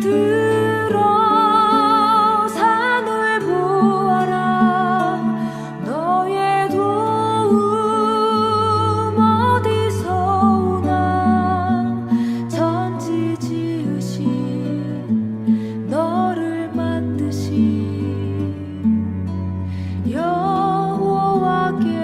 들어 산을 보아라. 너의 도움 어디서 오나. 천지 지으신 너를 만드신 여호와께로다.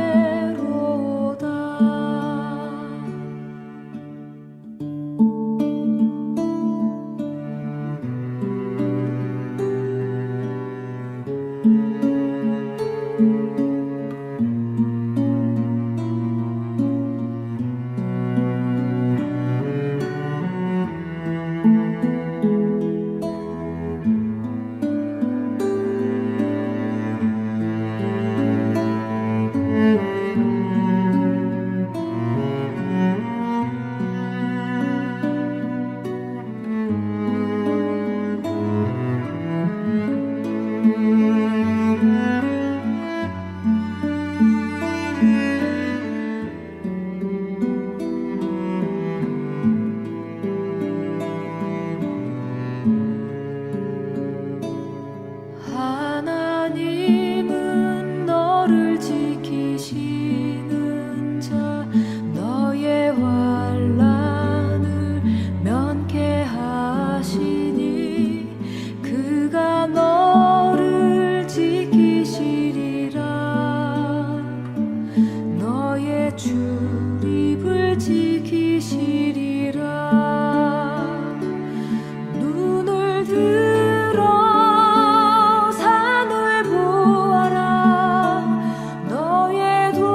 하나님은 너를 지키시는 자, 너의 환난을 면케하시니 그가 너를 지키시리라. 너의 출입을 지키시리라. 눈을 들어 산을 보아라. 너의 도움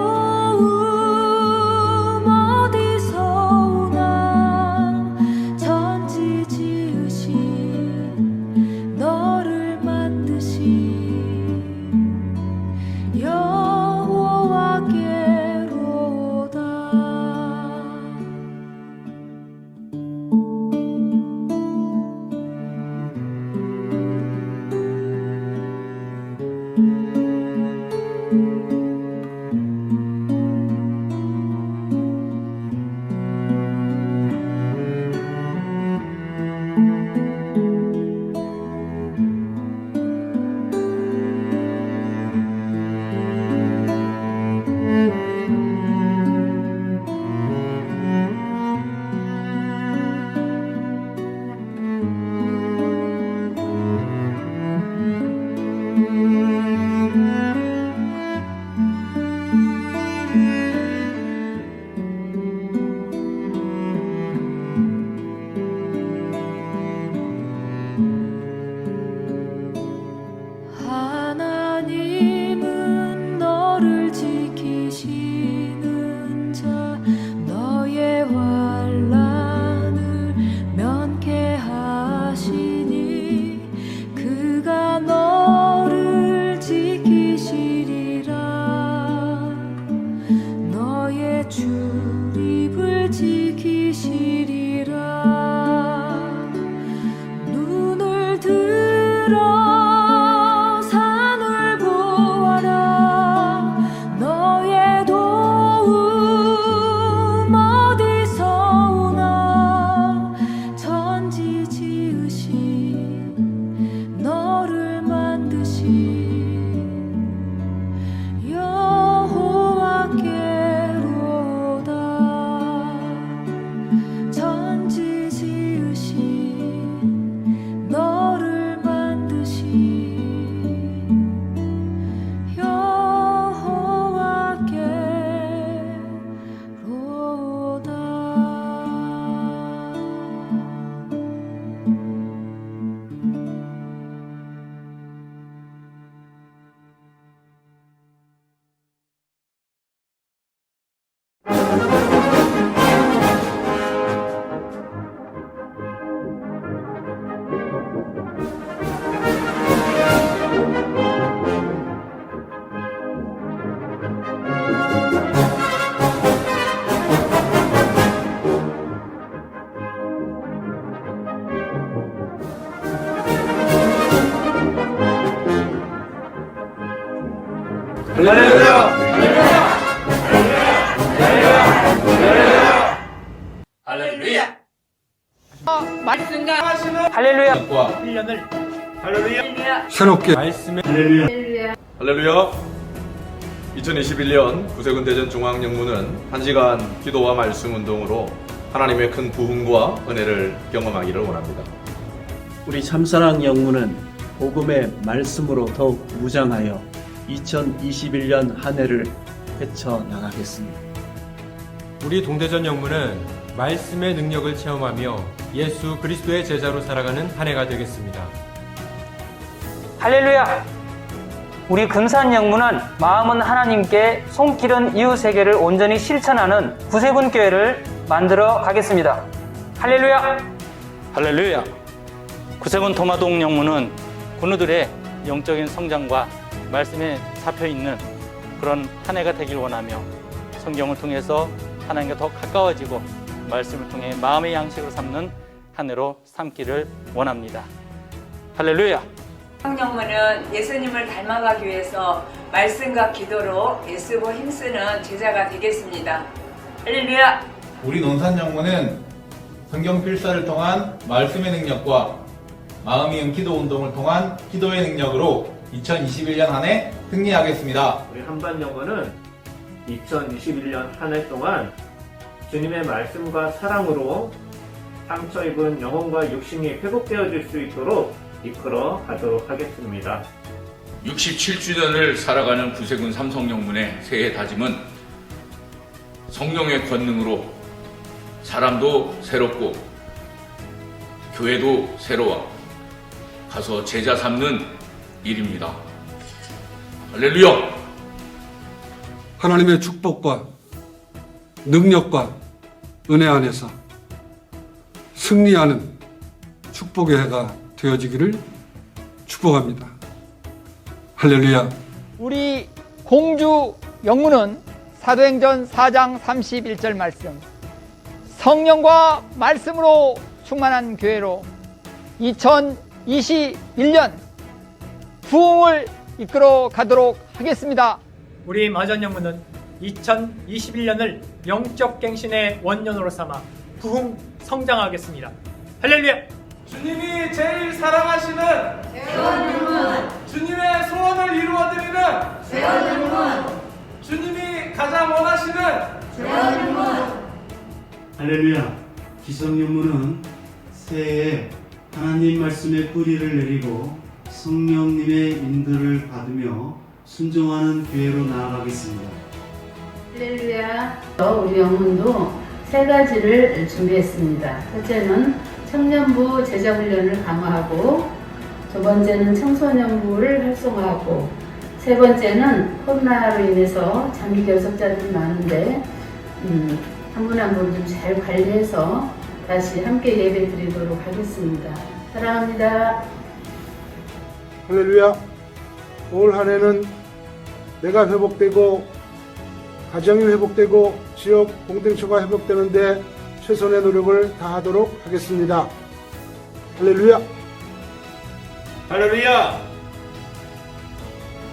어디서 오나. 천지 지으신 너를 만드신 여호와께로다. 하나님은 너를 지키시는 자, 너의 환난을 면케하시니 그가 너를 지키시리라. 너의 출입을 지키시리라. 눈을 들어 산을 보아라. 너의 도움 어디서 오나. 천지 지으신 너를 만드신 여호와께로다. 천지 지으신 너를 만드신 여호와께로다. 할렐루야! 할렐루야! 말씀과 할렐루야. 1년을 할렐루야. 새롭게 말씀의 할렐루야. 2021년 구세군 대전 중앙영문은 1시간 기도와 말씀 운동으로 하나님의 큰 부흥과 은혜를 경험하기를 원합니다. 우리 참사랑 영문은 복음의 말씀으로 더욱 무장하여 2021년 한 해를 헤쳐나가겠습니다. 우리 동대전 영문은 말씀의 능력을 체험하며 예수 그리스도의 제자로 살아가는 한 해가 되겠습니다. 할렐루야. 우리 금산 영문은 마음은 하나님께 손길은 이웃에게를 온전히 실천하는 구세군 교회를 만들어 가겠습니다. 할렐루야. 할렐루야. 구세군 도마동 영문은 군우들의 영적인 성장과 말씀에 잡혀있는 그런 한 해가 되길 원하며 성경을 통해서 하나님과 더 가까워지고 말씀을 통해 마음의 양식으로 삼는 한 해로 삼기를 원합니다. 할렐루야. 영문은 예수님을 닮아가기 위해서 말씀과 기도로 애쓰고 힘쓰는 제자가 되겠습니다. 할렐루야. 우리 논산영문은 성경 필사를 통한 말씀의 능력과 마음이 은 기도 운동을 통한 기도의 능력으로 2021년 한 해 승리하겠습니다. 우리 한반영문은 2021년 한 해 동안 주님의 말씀과 사랑으로 상처 입은 영혼과 육신이 회복되어질 수 있도록 이끌어 가도록 하겠습니다. 67주년을 살아가는 구세군 삼성영문의 새해 다짐은 성령의 권능으로 사람도 새롭고 교회도 새로워 가서 제자 삼는 일입니다. 할렐루야! 하나님의 축복과 능력과 은혜 안에서 승리하는 축복의 해가 되어지기를 축복합니다. 할렐루야. 우리 공주 영문은 사도행전 4장 31절 말씀, 성령과 말씀으로 충만한 교회로 2021년 부흥을 이끌어 가도록 하겠습니다. 우리 마전 영문은 2021년을 영적 갱신의 원년으로 삼아 부흥 성장하겠습니다. 할렐루야. 주님이 제일 사랑하시는 주님의 소원을 이루어드리는 주님이 가장 원하시는 할렐루야. 기성영문은 새해에 하나님 말씀의 뿌리를 내리고 성령님의 인도를 받으며 순종하는 교회로 나아가겠습니다. 할렐루야. 우리 영문도 세 가지를 준비했습니다. 첫째는 청년부 제자훈련을 강화하고, 두 번째는 청소년부를 활성화하고, 세 번째는 코로나로 인해서 장기 결석자들이 많은데 한 분 한 분 좀 잘 관리해서 다시 함께 예배 드리도록 하겠습니다. 사랑합니다. 할렐루야. 올 한 해는 내가 회복되고 가정이 회복되고 지역 공동체가 회복되는데 최선의 노력을 다하도록 하겠습니다. 할렐루야. 할렐루야.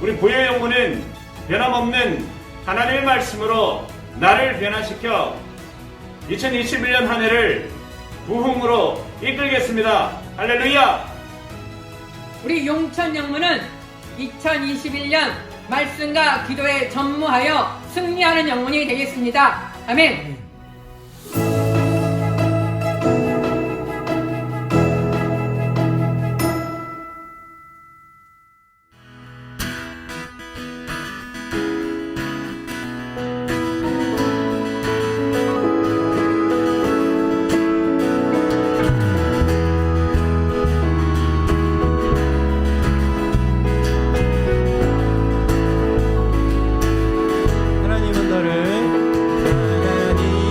우리 보혈 영문은 변함없는 하나님의 말씀으로 나를 변화시켜 2021년 한 해를 부흥으로 이끌겠습니다. 할렐루야. 우리 용천 영문은 2021년 말씀과 기도에 전무하여 승리하는 영문이 되겠습니다. 아멘. 하나님은 너를 사랑하니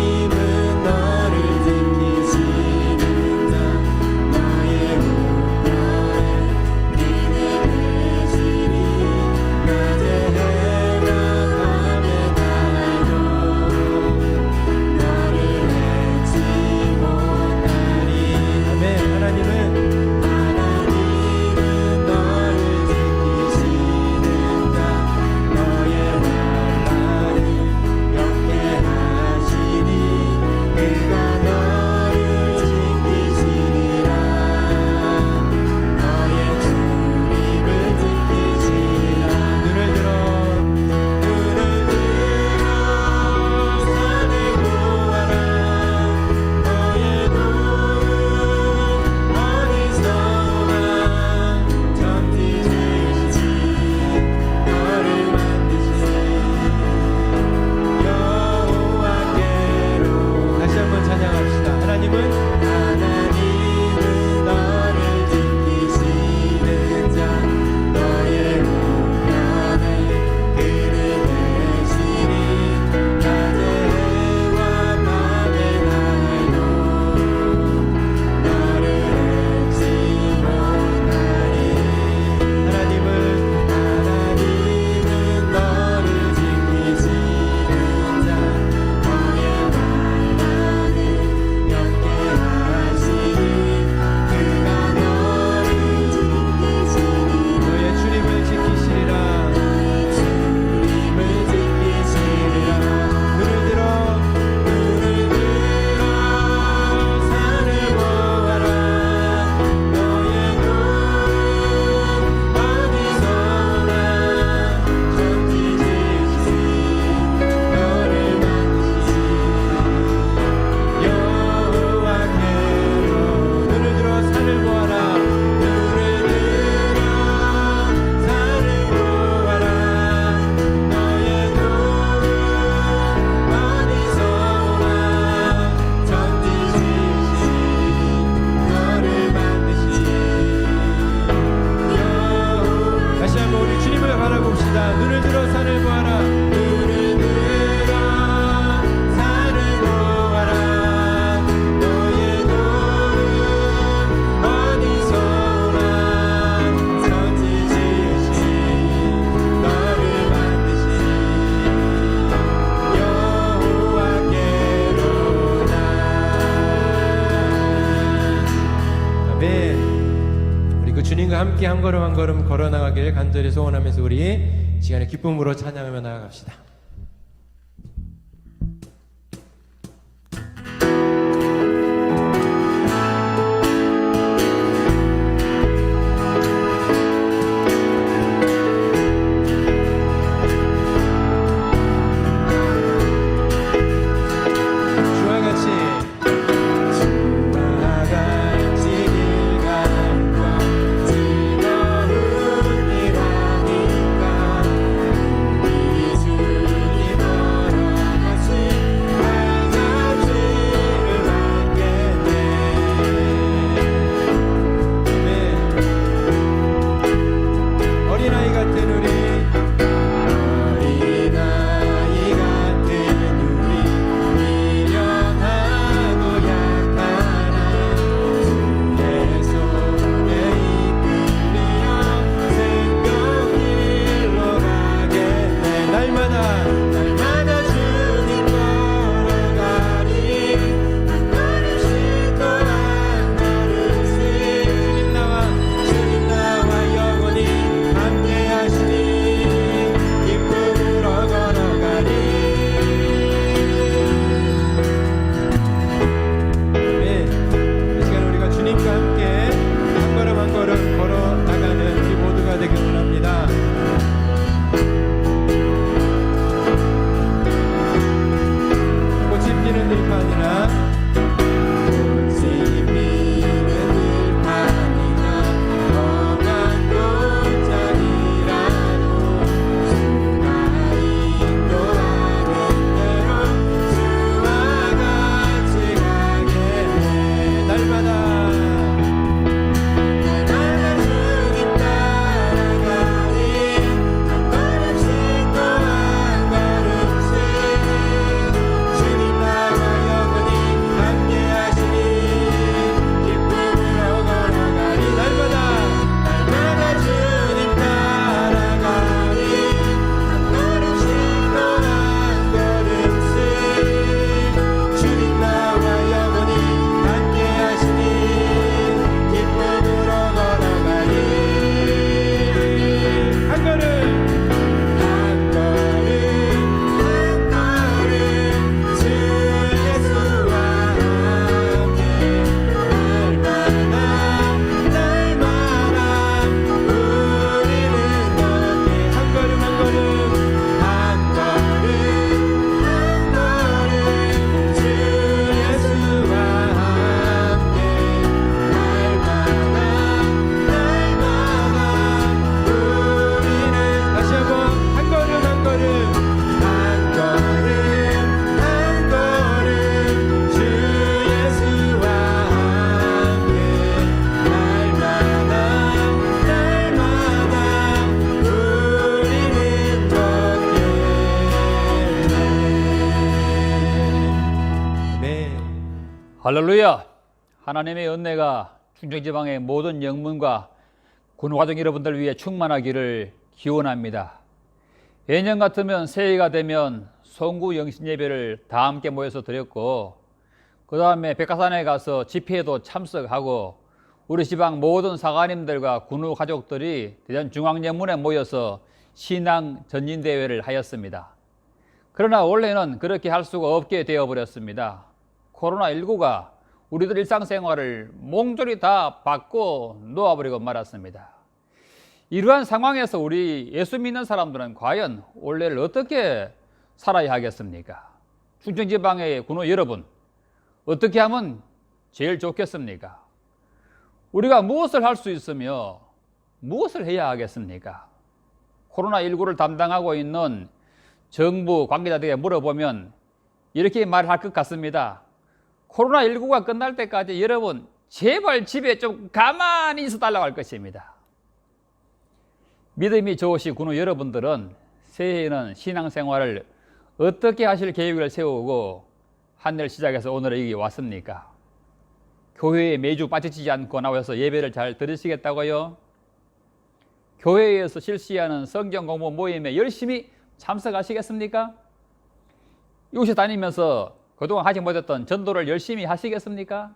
눈을 들어 산을 보아라. 눈을 들어 산을 보아라. 너의 도움 어디서 오나. 천지 지으신 너를 만드신 여호와께로다. 아멘. 우리 그 주님과 함께 한 걸음 한 걸음 걸어 나가길 간절히 소원하면서 우리 시간에 기쁨으로 찬양하며 나아갑시다. 주와 같이 길 가는 것 즐거운 일하니까 우리 주님 걸어가신 발자취를 받겠네. 아멘. 어린아이 같은 우리 미련하고 약하나 주의 손에 이끌리어 생명길로 가겠네. 날마다 주님 걸어가리. 한 걸음씩 또 한 걸음씩 주님 나와 영원히 함께하시니 기쁨으로 걸어가리. 이 시간 우리가 주님과 함께 한 걸음 한 걸음 걸어 나가는 우리 모두가 되길 원합니다. 꽃이 피는 들판이나 꽃이 피는 들판이나 험한 곳장이라도 주가 인도하는 대로 주와 같이 가겠네. 날마다 주님 따라가리. 한 걸음씩 또 한 걸음씩 주님 나와 영원히 함께하시니 기쁨으로 걸어가리. 날마다 주님 따라가리. 한 걸음씩 또 한 걸음씩 주님 나와 영원히 함께하시니 기쁨으로 걸어가리. 한 걸음 한 걸음 주 예수와 함께 날마다 우리는 걷게. 한 걸음 한 걸음 주 예수와 함께 날마다 우리는 다시 한번 한 걸음 한 걸음 주 예수와 함께 날마다 우리는 걷게. 네. 할렐루야! 하나님의 은혜가 충청지방의 모든 영문과 군화동 여러분들 위해 충만하기를 기원합니다. 예년 같으면 새해가 되면 송구 영신 예배를 다 함께 모여서 드렸고, 그 다음에 백화산에 가서 집회에도 참석하고, 우리 지방 모든 사관님들과 군우 가족들이 대전중앙영문에 모여서 신앙 전진대회를 하였습니다. 그러나 원래는 그렇게 할 수가 없게 되어버렸습니다. 코로나19가 우리들 일상생활을 몽졸이 다 바꿔 놓아버리고 말았습니다. 이러한 상황에서 우리 예수 믿는 사람들은 과연 올해를 어떻게 살아야 하겠습니까? 충청지방의 군우 여러분, 어떻게 하면 제일 좋겠습니까? 우리가 무엇을 할 수 있으며 무엇을 해야 하겠습니까? 코로나19를 담당하고 있는 정부 관계자들에게 물어보면 이렇게 말할 것 같습니다. 코로나19가 끝날 때까지 여러분 제발 집에 좀 가만히 있어 달라고 할 것입니다. 믿음이 좋으신 군우 여러분들은 새해에는 신앙생활을 어떻게 하실 계획을 세우고 한 해를 시작해서 오늘 여기 왔습니까? 교회에 매주 빠지지 않고 나와서 예배를 잘 들으시겠다고요? 교회에서 실시하는 성경 공부 모임에 열심히 참석하시겠습니까? 이곳에 다니면서 그동안 하지 못했던 전도를 열심히 하시겠습니까?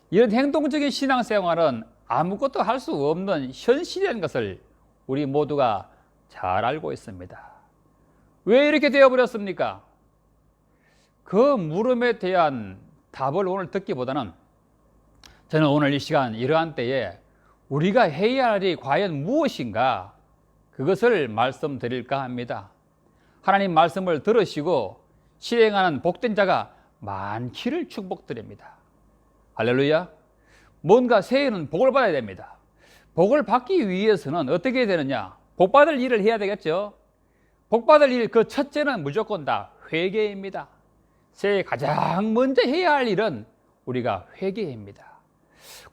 이런 행동적인 신앙생활은 아무것도 할 수 없는 현실이라는 것을 우리 모두가 잘 알고 있습니다. 왜 이렇게 되어버렸습니까? 그 물음에 대한 답을 오늘 듣기보다는 저는 오늘 이 시간 이러한 때에 우리가 해야 할 일이 과연 무엇인가 그것을 말씀드릴까 합니다. 하나님 말씀을 들으시고 실행하는 복된 자가 많기를 축복드립니다. 할렐루야. 뭔가 새해는 복을 받아야 됩니다. 복을 받기 위해서는 어떻게 해야 되느냐? 복 받을 일을 해야 되겠죠. 복 받을 일 그 첫째는 무조건 다 회개입니다. 새해 가장 먼저 해야 할 일은 우리가 회개입니다.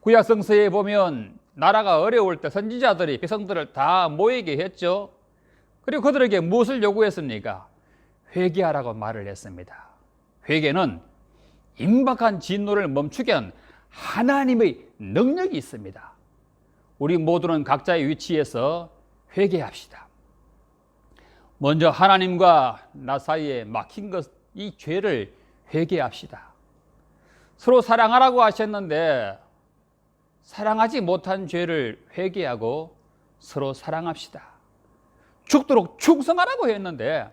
구약 성서에 보면 나라가 어려울 때 선지자들이 백성들을 다 모이게 했죠. 그리고 그들에게 무엇을 요구했습니까? 회개하라고 말을 했습니다. 회개는 임박한 진노를 멈추게 하는 하나님의 능력이 있습니다. 우리 모두는 각자의 위치에서 회개합시다. 먼저 하나님과 나 사이에 막힌 것, 이 죄를 회개합시다. 서로 사랑하라고 하셨는데 사랑하지 못한 죄를 회개하고 서로 사랑합시다. 죽도록 충성하라고 했는데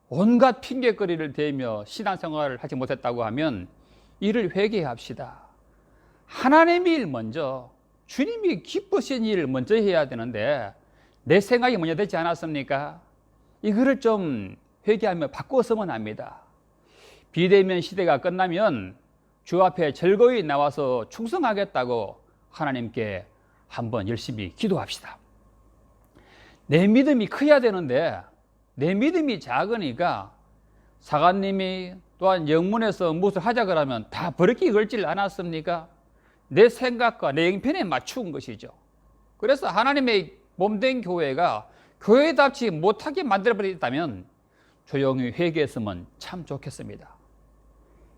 온갖 핑계거리를 대며 신앙생활을 하지 못했다고 하면 이를 회개합시다. 하나님의 일 먼저, 주님이 기쁘신 일을 먼저 해야 되는데 내 생각이 먼저 되지 않았습니까? 이거를 좀 회개하며 바꾸었으면 합니다. 비대면 시대가 끝나면 주 앞에 즐거이 나와서 충성하겠다고 하나님께 한번 열심히 기도합시다. 내 믿음이 커야 되는데 내 믿음이 작으니까 사관님이 또한 영문에서 무엇을 하자 그러면 다 버릇기 걸질 않았습니까? 내 생각과 내 형편에 맞춘 것이죠. 그래서 하나님의 몸된 교회가 교회답지 못하게 만들어버렸다면 조용히 회개했으면 참 좋겠습니다.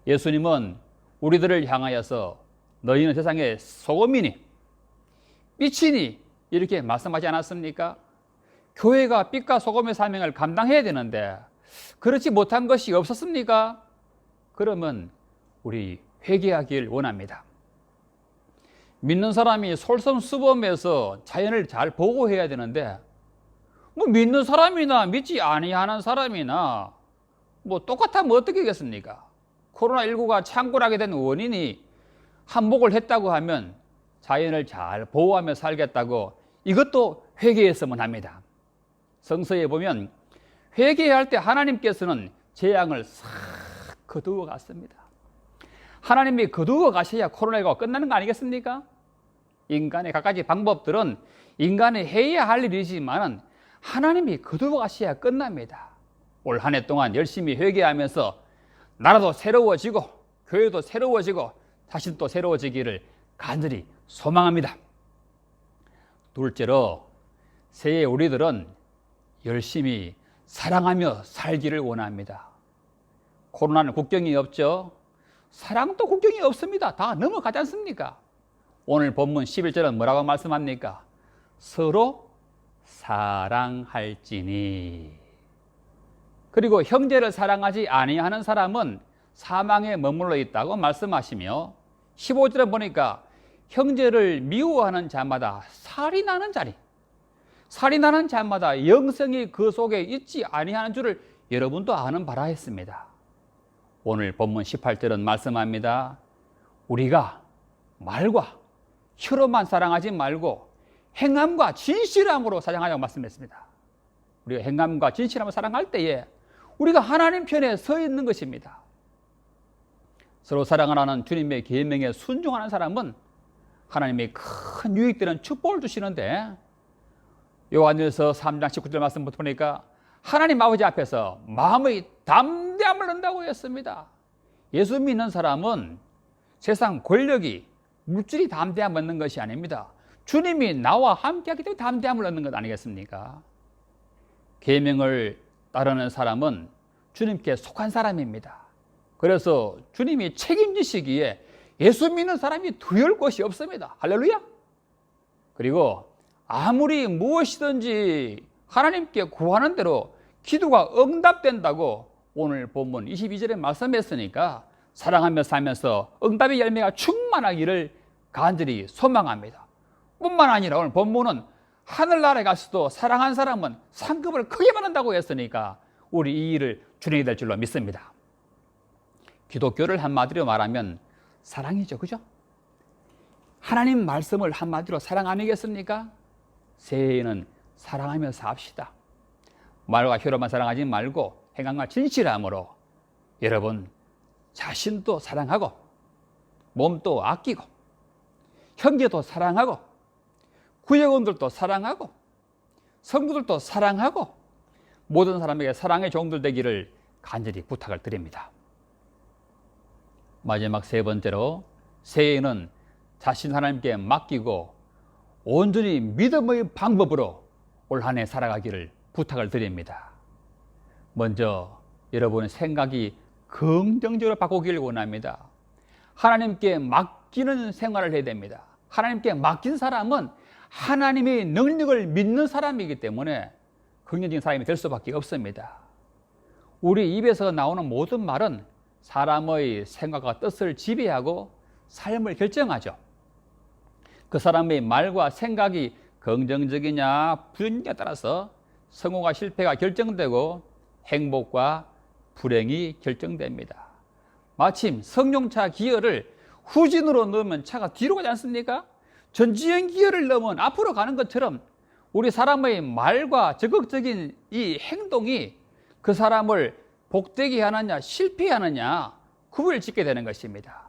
예수님은 우리들을 향하여서 너희는 세상의 소금이니 빛이니 이렇게 말씀하지 않았습니까? 교회가 빛과 소금의 사명을 감당해야 되는데 그렇지 못한 것이 없었습니까? 그러면 우리 회개하길 원합니다. 믿는 사람이 솔선수범해서 자연을 잘 보호해야 되는데 뭐 믿는 사람이나 믿지 아니하는 사람이나 뭐 똑같으면 어떻게 하겠습니까? 코로나19가 창궐하게 된 원인이 한몫을 했다고 하면 자연을 잘 보호하며 살겠다고 이것도 회개했으면 합니다. 성서에 보면 회개할 때 하나님께서는 재앙을 싹 거두어 갔습니다. 하나님이 거두어 가셔야 코로나19가 끝나는 거 아니겠습니까? 인간의 갖가지 방법들은 인간이 해야 할 일이지만 하나님이 거두어 가셔야 끝납니다. 올 한 해 동안 열심히 회개하면서 나라도 새로워지고 교회도 새로워지고 자신도 새로워지기를 간절히 소망합니다. 둘째로 새해 우리들은 열심히 사랑하며 살기를 원합니다. 코로나는 국경이 없죠. 사랑도 국경이 없습니다. 다 넘어가지 않습니까? 오늘 본문 11절은 뭐라고 말씀합니까? 서로 사랑할지니. 그리고 형제를 사랑하지 아니하는 사람은 사망에 머물러 있다고 말씀하시며 15절에 보니까 형제를 미워하는 자마다 살이 나는 자리, 살이 나는 자마다 영생이 그 속에 있지 아니하는 줄을 여러분도 아는 바라 했습니다. 오늘 본문 18절은 말씀합니다. 우리가 말과 혀로만 사랑하지 말고 행함과 진실함으로 사랑하자고 말씀했습니다. 우리가 행함과 진실함으로 사랑할 때에 우리가 하나님 편에 서 있는 것입니다. 서로 사랑하라는 주님의 계명에 순종하는 사람은 하나님의 큰 유익되는 축복을 주시는데 요한일서 3장 19절 말씀부터 보니까 하나님 아버지 앞에서 마음의 담대함을 얻는다고 했습니다. 예수 믿는 사람은 세상 권력이 물질이 담대함을 얻는 것이 아닙니다. 주님이 나와 함께하기 때문에 담대함을 얻는 것 아니겠습니까? 계명을 따르는 사람은 주님께 속한 사람입니다. 그래서 주님이 책임지시기에 예수 믿는 사람이 두려울 것이 없습니다. 할렐루야. 그리고 아무리 무엇이든지 하나님께 구하는 대로 기도가 응답된다고 오늘 본문 22절에 말씀했으니까 사랑하며 살면서 응답의 열매가 충만하기를 간절히 소망합니다. 뿐만 아니라 오늘 본문은 하늘나라에 가서도 사랑한 사람은 상급을 크게 받는다고 했으니까 우리 이 일을 준행이 될 줄로 믿습니다. 기독교를 한마디로 말하면 사랑이죠. 그죠? 하나님 말씀을 한마디로 사랑 아니겠습니까? 새해에는 사랑하며 삽시다. 말과 혀로만 사랑하지 말고 행함과 진실함으로 여러분 자신도 사랑하고 몸도 아끼고 형제도 사랑하고 구역원들도 사랑하고 성도들도 사랑하고 모든 사람에게 사랑의 종들 되기를 간절히 부탁을 드립니다. 마지막 세 번째로 새해에는 자신 하나님께 맡기고 온전히 믿음의 방법으로 올 한 해 살아가기를 부탁을 드립니다. 먼저 여러분의 생각이 긍정적으로 바꾸기를 원합니다. 하나님께 맡기는 생활을 해야 됩니다. 하나님께 맡긴 사람은 하나님의 능력을 믿는 사람이기 때문에 긍정적인 사람이 될 수밖에 없습니다. 우리 입에서 나오는 모든 말은 사람의 생각과 뜻을 지배하고 삶을 결정하죠. 그 사람의 말과 생각이 긍정적이냐 부정적이냐에 따라서 성공과 실패가 결정되고 행복과 불행이 결정됩니다. 마침 승용차 기어를 후진으로 넣으면 차가 뒤로 가지 않습니까? 전지형 기어를 넣으면 앞으로 가는 것처럼 우리 사람의 말과 적극적인 이 행동이 그 사람을 복되게 하느냐 실패하느냐 구분을 짓게 되는 것입니다.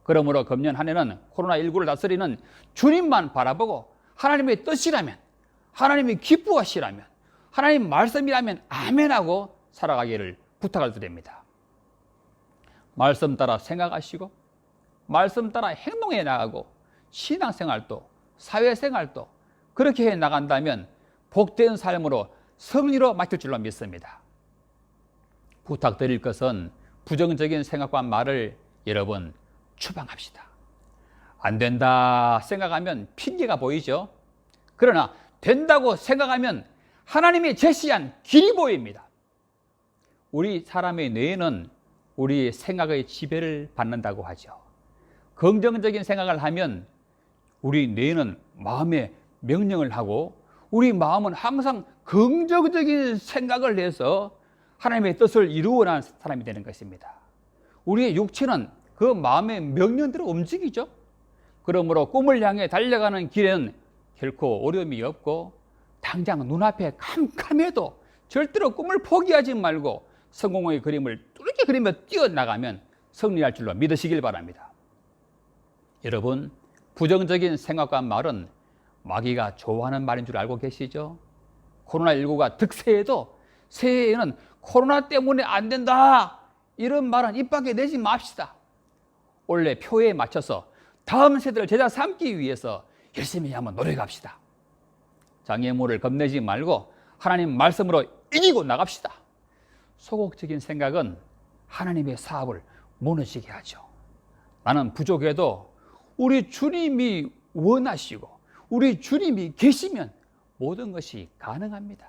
그러므로 금년 한 해는 코로나19를 다스리는 주님만 바라보고 하나님의 뜻이라면, 하나님이 기뻐하시라면, 하나님 말씀이라면 아멘하고 살아가기를 부탁을 드립니다. 말씀 따라 생각하시고 말씀 따라 행동해 나가고 신앙생활도 사회생활도 그렇게 해 나간다면 복된 삶으로 승리로 맡길 줄로 믿습니다. 부탁드릴 것은 부정적인 생각과 말을 여러분 추방합시다. 안 된다 생각하면 핑계가 보이죠. 그러나 된다고 생각하면 하나님이 제시한 길이 보입니다. 우리 사람의 뇌는 우리 생각의 지배를 받는다고 하죠. 긍정적인 생각을 하면 우리 뇌는 마음에 명령을 하고 우리 마음은 항상 긍정적인 생각을 해서 하나님의 뜻을 이루어 나가는 사람이 되는 것입니다. 우리의 육체는 그 마음의 명령대로 움직이죠. 그러므로 꿈을 향해 달려가는 길에는 결코 어려움이 없고 당장 눈앞에 캄캄해도 절대로 꿈을 포기하지 말고 성공의 그림을 뚜렷이 그리며 뛰어나가면 승리할 줄로 믿으시길 바랍니다. 여러분, 부정적인 생각과 말은 마귀가 좋아하는 말인 줄 알고 계시죠? 코로나19가 득세해도 새해에는 코로나 때문에 안 된다 이런 말은 입 밖에 내지 맙시다. 원래 표에 맞춰서 다음 세대를 제자 삼기 위해서 열심히 한번 노력합시다. 장애물을 겁내지 말고 하나님 말씀으로 이기고 나갑시다. 소극적인 생각은 하나님의 사업을 무너지게 하죠. 나는 부족해도 우리 주님이 원하시고 우리 주님이 계시면 모든 것이 가능합니다.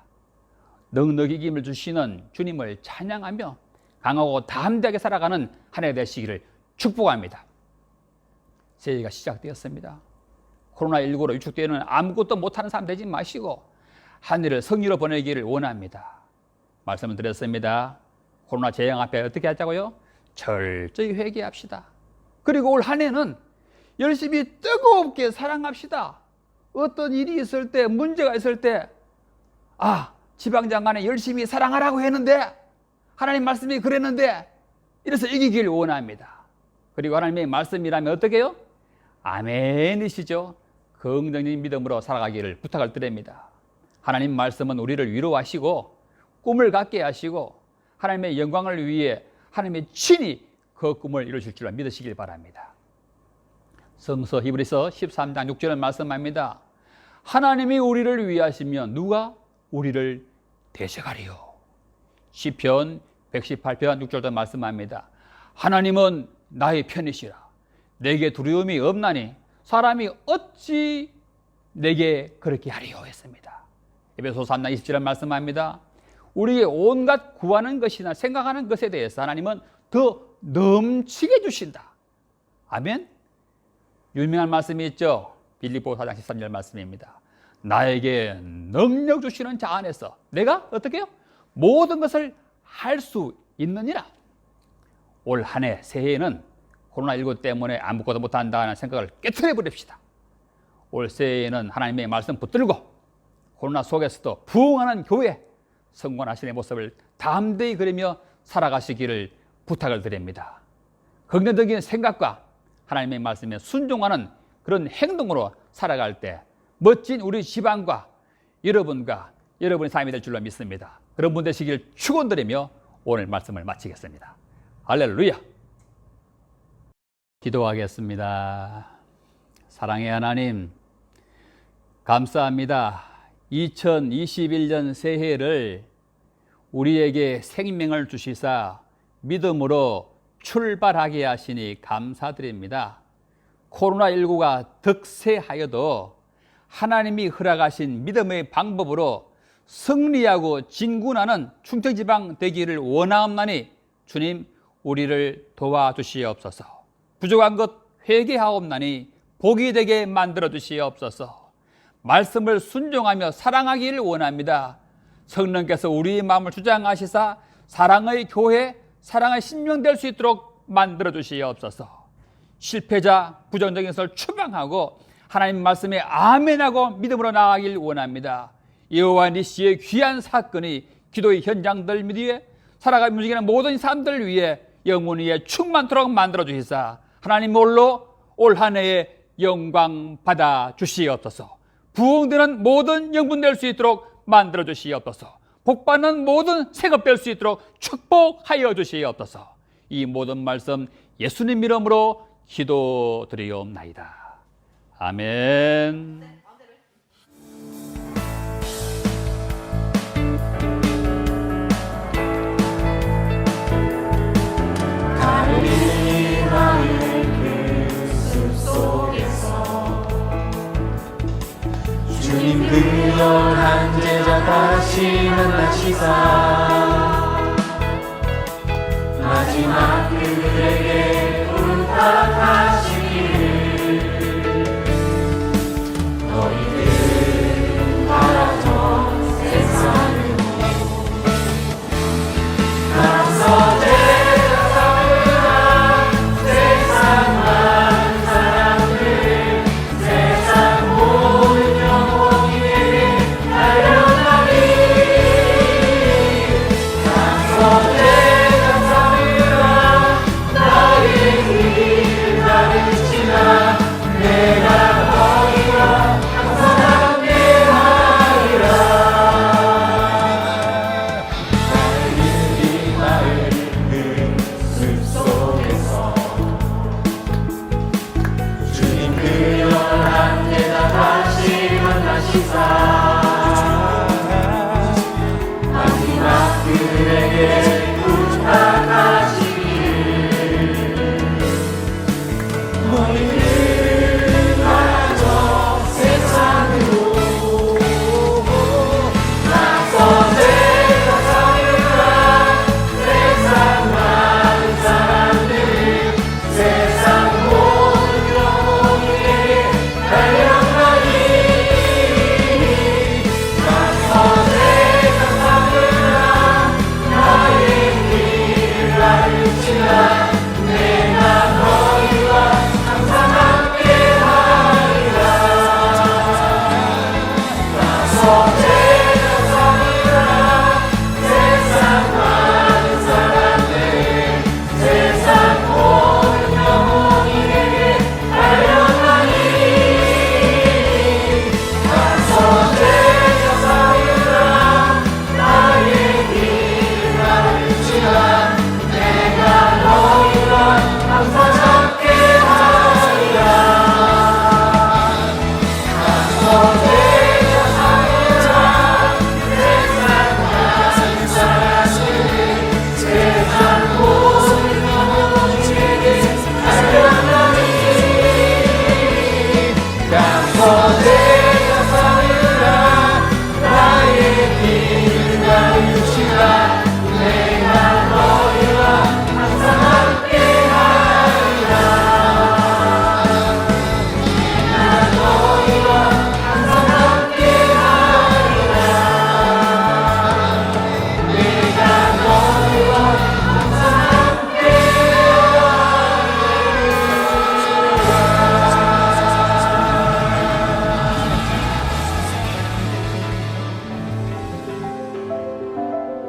넉넉히 힘을 주시는 주님을 찬양하며 강하고 담대하게 살아가는 한 해 되시기를 축복합니다. 새해가 시작되었습니다. 코로나19로 위축되는 아무것도 못하는 사람 되지 마시고 한 해를 승리로 보내기를 원합니다. 말씀을 드렸습니다. 코로나 재앙 앞에 어떻게 하자고요? 철저히 회개합시다. 그리고 올 한 해는 열심히 뜨겁게 사랑합시다. 어떤 일이 있을 때, 문제가 있을 때, 지방장관에 열심히 사랑하라고 했는데, 하나님 말씀이 그랬는데, 이래서 이기길 원합니다. 그리고 하나님의 말씀이라면 어떻게 해요? 아멘이시죠. 긍정적인 믿음으로 살아가기를 부탁을 드립니다. 하나님 말씀은 우리를 위로하시고 꿈을 갖게 하시고 하나님의 영광을 위해 하나님의 친히 그 꿈을 이루실 줄 믿으시길 바랍니다. 성서 히브리서 13장 6절은 말씀합니다. 하나님이 우리를 위하시면 누가 우리를 대적하리요. 시편 118편 6절도 말씀합니다. 하나님은 나의 편이시라. 내게 두려움이 없나니 사람이 어찌 내게 그렇게 하리요 했습니다. 에베소서 3장 27절 말씀합니다. 우리의 온갖 구하는 것이나 생각하는 것에 대해서 하나님은 더 넘치게 주신다. 아멘. 유명한 말씀이 있죠. 빌립보 4장 13절 말씀입니다. 나에게 능력 주시는 자 안에서 내가 어떻게 해요? 모든 것을 할 수 있느니라. 올 한 해 새해에는 코로나19 때문에 아무것도 못한다는 생각을 깨트려 버립시다. 올 새해에는 하나님의 말씀 붙들고 코로나 속에서도 부흥하는 교회, 성공하시는 모습을 담대히 그리며 살아가시기를 부탁을 드립니다. 긍정적인 생각과 하나님의 말씀에 순종하는 그런 행동으로 살아갈 때 멋진 우리 집안과 여러분과 여러분의 삶이 될 줄로 믿습니다. 그런 분 되시길 축원드리며 오늘 말씀을 마치겠습니다. 할렐루야. 기도하겠습니다. 사랑의 하나님, 감사합니다. 2021년 새해를 우리에게 생명을 주시사 믿음으로 출발하게 하시니 감사드립니다. 코로나19가 득세하여도 하나님이 허락하신 믿음의 방법으로 승리하고 진군하는 충청지방 되기를 원하옵나니 주님, 우리를 도와주시옵소서. 부족한 것 회개하옵나니 복이 되게 만들어 주시옵소서. 말씀을 순종하며 사랑하기를 원합니다. 성령께서 우리의 마음을 주장하시사 사랑의 교회, 사랑의 신명 될 수 있도록 만들어 주시옵소서. 실패자, 부정적인 것을 추방하고 하나님 말씀에 아멘하고 믿음으로 나아가길 원합니다. 여호와 니시의 귀한 사건이 기도의 현장들 위에 살아가며 움직이는 모든 사람들을 위해 영원히 충만토록 만들어 주시사 하나님 홀로 올 한 해에 영광 받아 주시옵소서. 부흥되는 모든 영분 될 수 있도록 만들어 주시옵소서. 복받는 모든 생업 될 수 있도록 축복하여 주시옵소서. 이 모든 말씀 예수님 이름으로 기도드리옵나이다. 아멘. 주님 그 연한 제자 다시 만나시사 마지막 그들에게 부탁하시기를 너희들 가라져 세상으로 가서 제자 삼으라 세상 많은 사람들 세상 모든 영혼에게 알려나니 가서 제자 삼으라 너희 길을 가르치나 내가 너희와 항상 함께하리라. 이 마을 그 숲속에서 주님 그 연한 제자 다시 만나시사 마지막 그들에게 부탁하시기를 너희들 가라져 세상으로 나서 제자 삼으라 세상 많은 사람들 세상 모든 영혼에게 달려가니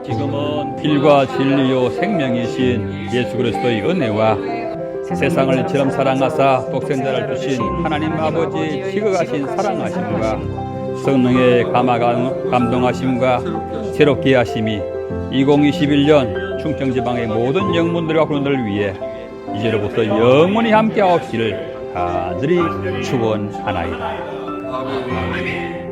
지금은 길과 진리요 생명이신 예수 그리스도의 은혜와 세상을 이처럼 사랑하사 독생자를 주신 하나님 아버지 지극하신 사랑하심과 성령의 감동하심과 새롭게 하심이 2021년 충청지방의 모든 영문들과 군원들을 위해 이제로부터 영원히 함께하옵기를 간절히 축원하나이다. 아멘.